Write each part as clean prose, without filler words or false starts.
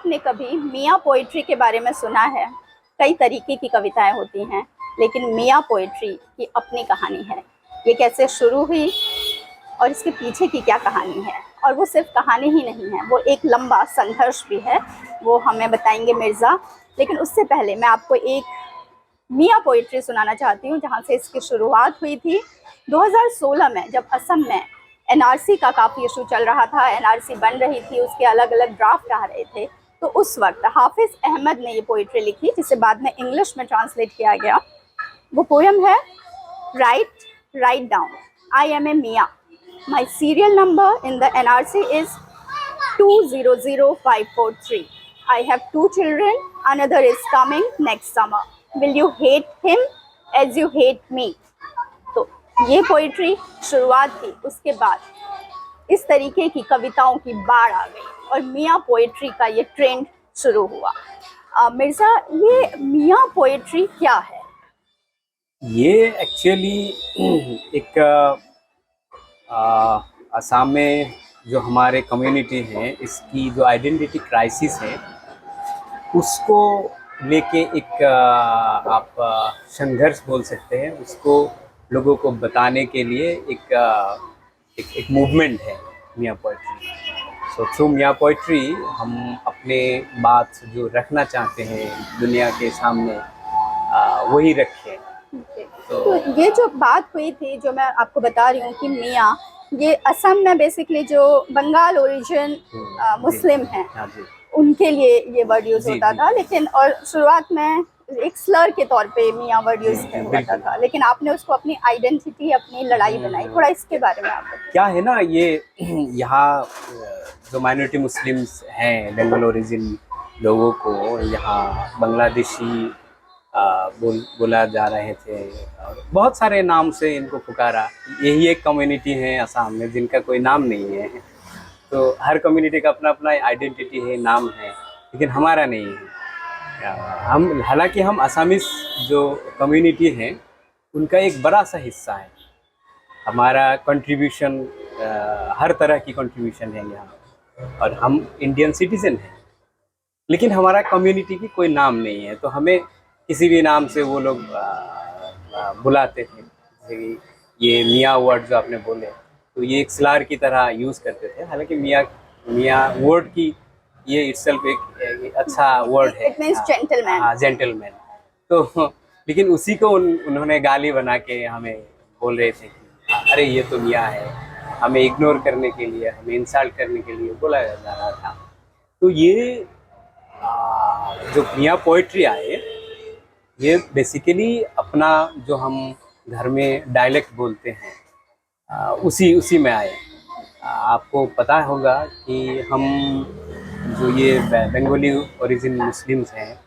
आपने कभी मियाँ पोइट्री के बारे में सुना है? कई तरीके की कविताएं होती हैं, लेकिन मियाँ पोइट्री की अपनी कहानी है। ये कैसे शुरू हुई और इसके पीछे की क्या कहानी है, और वो सिर्फ कहानी ही नहीं है, वो एक लंबा संघर्ष भी है। वो हमें बताएंगे मिर्ज़ा। लेकिन उससे पहले मैं आपको एक मियाँ पोइट्री सुनाना चाहती हूँ, जहाँ से इसकी शुरुआत हुई थी 2016 में, जब असम में एनआरसी का काफ़ी इशू चल रहा था। एनआरसी बन रही थी, उसके अलग अलग ड्राफ्ट आ रहे थे। तो उस वक्त हाफिज़ अहमद ने ये पोइट्री लिखी, जिसे बाद में इंग्लिश में ट्रांसलेट किया गया। वो पोएम है write down, I am a Miyan, my serial number in the NRC is 200543. I have 2 children, another is coming next summer. Will you hate him as you hate me? तो ये poetry शुरुआत थी। उसके बाद इस तरीके की कविताओं की बाढ़ आ गई और मियाँ पोइट्री का ये ट्रेंड शुरू हुआ। मिर्ज़ा, ये मियाँ पोइट्री क्या है? ये एक्चुअली एक असम में जो हमारे कम्युनिटी है, इसकी जो आइडेंटिटी क्राइसिस है, उसको लेके एक आप संघर्ष बोल सकते हैं। उसको लोगों को बताने के लिए एक मूवमेंट है मियाँ पोइट्री। सो थ्रू मियाँ पोइट्री हम अपने बात जो रखना चाहते हैं दुनिया के सामने, वही रखें। तो ये जो बात हुई थी, जो मैं आपको बता रही हूँ कि मियाँ, ये असम में बेसिकली जो बंगाल ओरिजिन मुस्लिम हैं, उनके लिए ये वर्ड यूज़ होता था। लेकिन और शुरुआत में एक स्लर के तौर पे मियाँ वर्ड यूज़ होता था, लेकिन आपने उसको अपनी आइडेंटिटी, अपनी लड़ाई बनाई। थोड़ा इसके बारे में आप बताइए। क्या है ना, ये यहाँ जो माइनॉरिटी मुस्लिम्स हैं, बंगाल ओरिजिन लोगों को यहाँ बांग्लादेशी बोला जा रहे थे, और बहुत सारे नाम से इनको पुकारा। यही एक कम्युनिटी है असम में जिनका कोई नाम नहीं है। तो हर कम्युनिटी का अपना अपना आइडेंटिटी है, नाम है, लेकिन हमारा नहीं है। हम हालांकि हम असमीज जो कम्युनिटी है उनका एक बड़ा सा हिस्सा है। हमारा कंट्रीब्यूशन, हर तरह की कंट्रीब्यूशन है यहाँ, और हम इंडियन सिटीजन हैं, लेकिन हमारा कम्युनिटी की कोई नाम नहीं है। तो हमें किसी भी नाम से वो लोग बुलाते थे। जैसे कि ये मियाँ वर्ड जो आपने बोले, तो ये एक स्लार की तरह यूज़ करते थे। हालांकि मियाँ वर्ड की ये इटसेल्फ एक अच्छा वर्ड है। It means gentleman. हाँ, जेंटलमैन। तो लेकिन उसी को उन्होंने गाली बना के हमें बोल रहे थे कि अरे ये तो मियाँ है। हमें इग्नोर करने के लिए, हमें इंसल्ट करने के लिए बोला जा रहा था। तो ये जो मियाँ पोइट्री आए, ये बेसिकली अपना जो हम घर में डायलेक्ट बोलते हैं, उसी में आए। आपको पता होगा कि हम जो ये बंगाली ओरिजिन मुस्लिम्स हैं,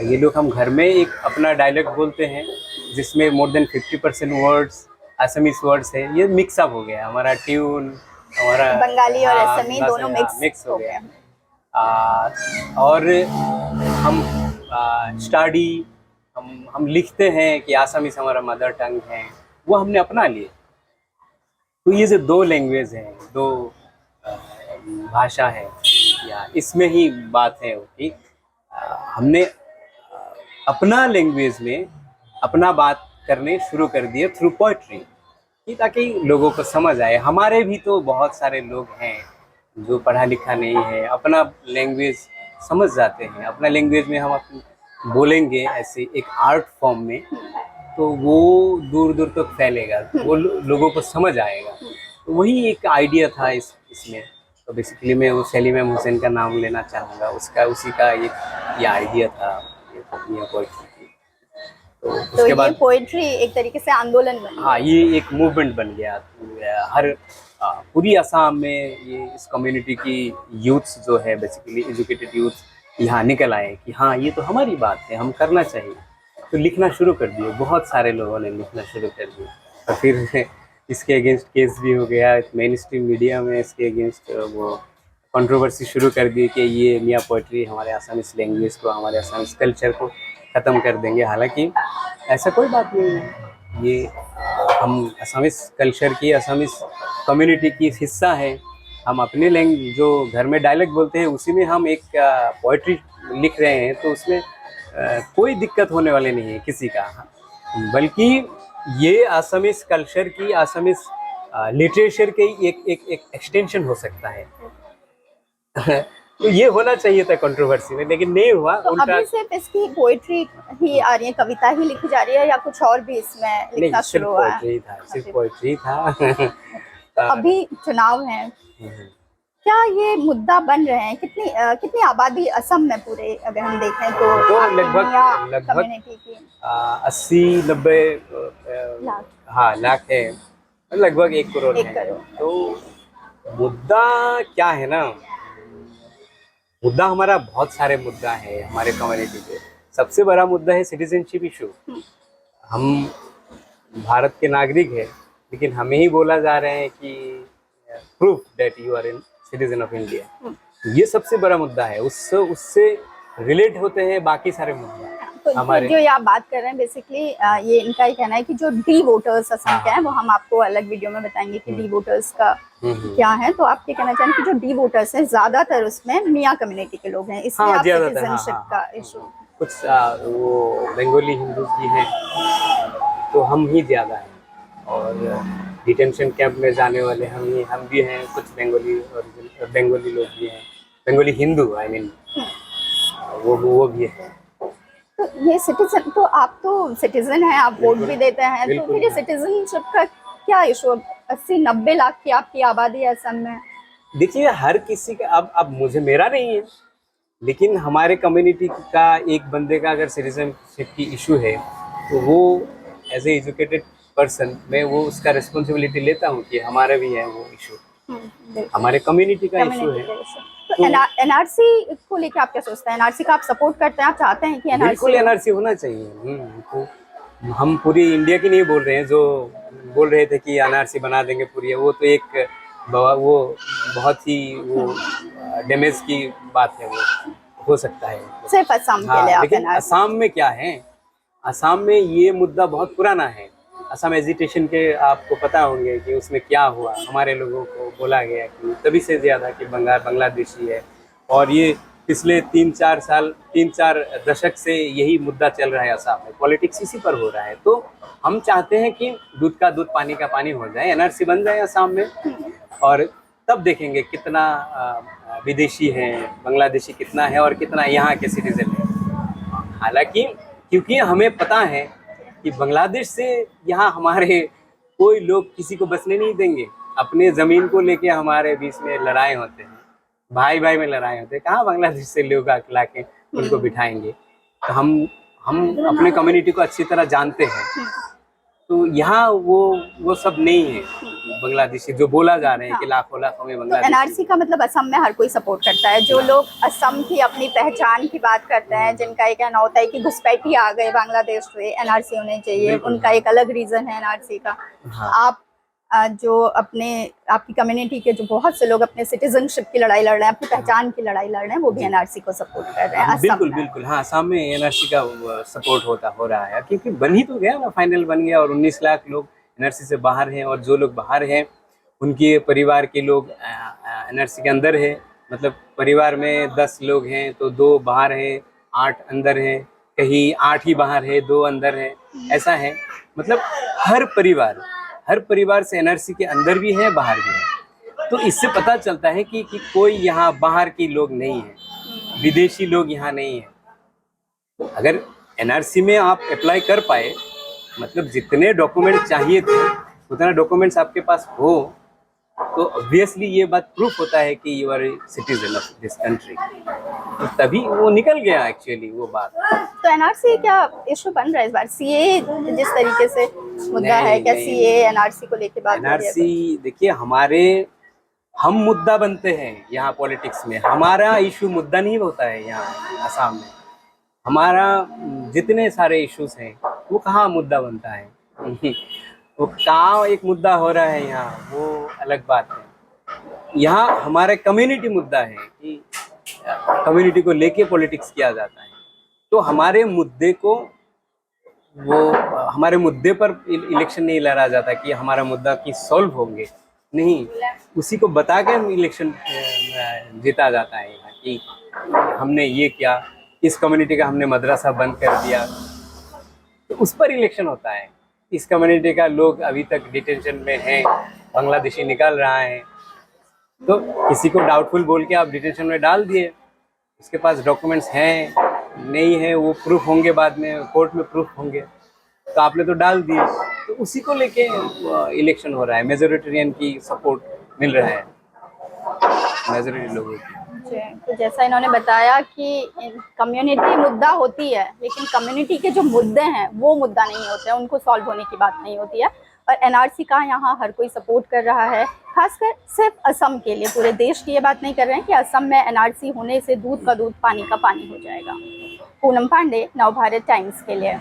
ये लोग हम घर में एक अपना डायलेक्ट बोलते हैं, जिसमें more than 50% words Assamese words है। ये मिक्सअप हो गया हमारा ट्यून, हमारा बंगाली और असमी दोनों मिक्स हो गया। और हम स्टडी, हम लिखते हैं कि आसामीज हमारा मदर टंग है, वो हमने अपना लिए। तो ये जो दो लैंग्वेज हैं, दो भाषा है, या इसमें ही बात है कि हमने अपना लैंग्वेज में अपना बात करने शुरू कर दिए थ्रू पोइट्री, कि ताकि लोगों को समझ आए। हमारे भी तो बहुत सारे लोग हैं जो पढ़ा लिखा नहीं है, अपना लैंग्वेज समझ जाते हैं। अपना लैंग्वेज में हम बोलेंगे ऐसे एक आर्ट फॉर्म में, तो वो दूर दूर तक फैलेगा, वो लोगों को समझ आएगा। तो वही एक आइडिया था इसमें। तो बेसिकली मैं वो सलीम हुसैन का नाम लेना चाहूँगा, उसी का ये आइडिया था ये पोइट्री की। तो उसके बाद पोइट्री एक तरीके से आंदोलन बन गया। हाँ, ये एक मूवमेंट बन गया। हर पूरी असम में ये इस कम्युनिटी की यूथ्स जो है, बेसिकली एजुकेटेड यूथ यहाँ निकल आए कि हाँ, ये तो हमारी बात है, हम करना चाहिए। तो लिखना शुरू कर दिए, बहुत सारे लोगों ने लिखना शुरू कर दिया। और फिर इसके अगेंस्ट केस भी हो गया, मेन स्ट्रीम मीडिया में इसके अगेंस्ट वो कंट्रोवर्सी शुरू कर दी कि ये मियाँ पोइट्री हमारे असमीज लैंग्वेज को, हमारे असमीज कल्चर को ख़त्म कर देंगे। हालांकि ऐसा कोई बात नहीं है। ये हम असमीज कल्चर की, असमीज कम्युनिटी की हिस्सा है, हम अपने लैंग्वेज जो घर में डायलेक्ट बोलते हैं उसी में हम एक पोइट्री लिख रहे हैं, तो उसमें कोई दिक्कत होने वाली नहीं है किसी का, बल्कि ये असमीज कल्चर की, असमीज लिटरेचर के एक एक एक एक्सटेंशन हो सकता है। तो ये होना चाहिए था कंट्रोवर्सी में, लेकिन नहीं हुआ। तो उल्टा अभी सिर्फ इसकी पोइट्री ही आ रही है, कविता ही लिखी जा रही है, या कुछ और भी इसमें लिखना नहीं, सिर्फ शुरू हुआ है? पोइट्री था, सिर्फ पोइट्री था। अभी चुनाव है, क्या ये मुद्दा बन रहे हैं? कितनी आबादी असम में पूरे अगर हम देखें तो लगभग कम्युनिटी की 80-90 लाख, हाँ लाख है, लगभग 1 करोड़ है। तो मुद्दा क्या है ना, मुद्दा हमारा बहुत सारे मुद्दा है हमारे कम्युनिटी पे। सबसे बड़ा मुद्दा है सिटीजनशिप इशू। हम भारत के नागरिक हैं, लेकिन हमें ही बोला जा रहा है कि proof that you are in citizen of India. ये सबसे बड़ा मुद्दा है, उससे रिलेट होते हैं बाकी सारे मुद्दे तो हमारे। जो ये आप बात कर रहे हैं बेसिकली ये इनका ही कहना है कि जो डी वोटर्स असम के हैं, वो हम आपको अलग वीडियो में बताएंगे कि डी वोटर्स का क्या है। तो आप ये कहना चाहेंगे कि जो डी वोटर्स हैं ज्यादातर उसमें मियाँ कम्युनिटी के लोग हैं, इसलिए आप सिटीजनशिप का इशू। कुछ वो बंगाली हिंदू भी हैं, तो हम ही ज्यादा हैं, और डिटेंशन कैंप में जाने वाले हम भी हैं। कुछ बंगाली लोग भी हैं, बंगाली हिंदू आई मीन, वो भी है। तो ये सिटीजन, तो आप तो सिटीजन हैं, आप वोट भी देते हैं, तो फिर ये सिटीजनशिप का क्या इशू? 80-90 लाख की आपकी आबादी है असम में। देखिए, हर किसी का, अब मुझे, मेरा नहीं है, लेकिन हमारे कम्युनिटी का एक बंदे का अगर सिटीजनशिप की इशू है, तो वो एज ए एजुकेटेड पर्सन मैं वो उसका रिस्पॉन्सिबिलिटी लेता हूँ कि हमारा भी है वो इशू, हमारे कम्युनिटी का इशू है। तो एनआरसी को लेके आप क्या सोचते हैं? एनआरसी का आप सपोर्ट करते हैं? आप चाहते हैं कि बिल्कुल एनआरसी होना चाहिए। तो हम पूरी इंडिया की नहीं बोल रहे हैं, जो बोल रहे थे कि एनआरसी बना देंगे पूरी, वो तो एक वो बहुत ही वो डैमेज की बात है, वो हो सकता है सिर्फ असम के लिए। लेकिन असम में क्या है, असम में ये मुद्दा बहुत पुराना है। असम एजिटेशन के आपको पता होंगे कि उसमें क्या हुआ, हमारे लोगों को बोला गया कि तभी से ज़्यादा कि बांग्लादेशी है, और ये पिछले 3-4 दशक से यही मुद्दा चल रहा है। असम में पॉलिटिक्स इसी पर हो रहा है। तो हम चाहते हैं कि दूध का दूध पानी का पानी हो जाए, एनआरसी बन जाए असम में, और तब देखेंगे कितना विदेशी है, बांग्लादेशी कितना है और कितना यहाँ के सिटीजन है। हालांकि क्योंकि हमें पता है कि बांग्लादेश से यहाँ हमारे कोई लोग किसी को बसने नहीं देंगे। अपने ज़मीन को लेके हमारे बीच में लड़ाई होते हैं, भाई भाई में लड़ाई होते हैं, कहाँ बांग्लादेश से लोग ला के उनको बिठाएंगे। तो हम अपने कम्युनिटी को अच्छी तरह जानते हैं, तो यहाँ वो सब नहीं है बांग्लादेशी जो बोला जा रहे हैं कि लाखों में बांग्लादेशी। एनआरसी का मतलब असम में हर कोई सपोर्ट करता है। जो लोग असम की अपनी पहचान की बात करते हैं, जिनका ये कहना होता है कि घुसपैठी आ गए बांग्लादेश से, एनआरसी होने चाहिए, उनका एक अलग रीजन है एनआरसी का। आप जो आपकी कम्युनिटी के जो बहुत से लोग अपने सिटीजनशिप की लड़ाई लड़ रहे हैं, अपनी पहचान की लड़ाई लड़ रहे हैं, वो भी एनआरसी को सपोर्ट कर रहे हैं। बिल्कुल हाँ, असम में एनआरसी का सपोर्ट हो रहा है, क्योंकि बन ही तो गया ना, फाइनल बन गया, और 19 लाख लोग एनआरसी से बाहर हैं, और जो लोग बाहर हैं उनके परिवार के लोग एनआरसी के अंदर है। मतलब परिवार में 10 लोग हैं तो 2 बाहर हैं, 8 अंदर हैं, कहीं 8 ही बाहर है, 2 अंदर है, ऐसा है। मतलब हर परिवार से एनआरसी के अंदर भी है, बाहर भी है। तो इससे पता चलता है कि कोई यहाँ बाहर के लोग नहीं है, विदेशी लोग यहाँ नहीं है। अगर एनआरसी में आप अप्लाई कर पाए, मतलब जितने डॉक्यूमेंट चाहिए थे उतना डॉक्यूमेंट्स आपके पास हो, तो ऑब्वियसली ये बात प्रूफ होता है कि you are citizen of this country, तो तभी वो निकल गया एक्चुअली वो बात। तो एनआरसी क्या इशू बन रहा है इस बार? सीए जिस तरीके से मुद्दा है, क्या सीए एनआरसी को लेके बात? एनआरसी देखिए, हम मुद्दा बनते हैं यहाँ पॉलिटिक्स में, हमारा इशू मुद्दा नहीं होता है यहाँ असम में। हमारा जितने सारे इश्यूज हैं वो कहाँ मुद्दा बनता है वो कहाँ एक मुद्दा हो रहा है यहाँ, वो अलग बात है। यहाँ हमारे कम्युनिटी मुद्दा है कि कम्युनिटी को लेके पॉलिटिक्स किया जाता है। तो हमारे मुद्दे पर इलेक्शन नहीं लड़ा जाता कि हमारा मुद्दा की सॉल्व होंगे। नहीं, उसी को बता के हम इलेक्शन जीता जाता है यहाँ कि हमने ये किया, इस कम्युनिटी का हमने मदरसा बंद कर दिया, तो उस पर इलेक्शन होता है। इस कम्युनिटी का लोग अभी तक डिटेंशन में हैं, बांग्लादेशी निकाल रहा है, तो किसी को डाउटफुल बोल के आप डिटेंशन में डाल दिए, उसके पास डॉक्यूमेंट्स हैं नहीं है, वो प्रूफ होंगे, बाद में कोर्ट में प्रूफ होंगे, तो आपने तो डाल दिए, तो उसी को लेके इलेक्शन हो रहा है। मेजोरिटेरियन की सपोर्ट मिल रहा है मेजोरिटी लोगों की। जी, तो जैसा इन्होंने बताया कि कम्युनिटी मुद्दा होती है, लेकिन कम्युनिटी के जो मुद्दे हैं वो मुद्दा नहीं होते हैं, उनको सॉल्व होने की बात नहीं होती है। और एनआरसी का यहाँ हर कोई सपोर्ट कर रहा है, खासकर सिर्फ असम के लिए, पूरे देश की ये बात नहीं कर रहे हैं कि असम में एनआरसी होने से दूध का दूध पानी का पानी हो जाएगा। पूनम पांडे, नवभारत टाइम्स के लिए।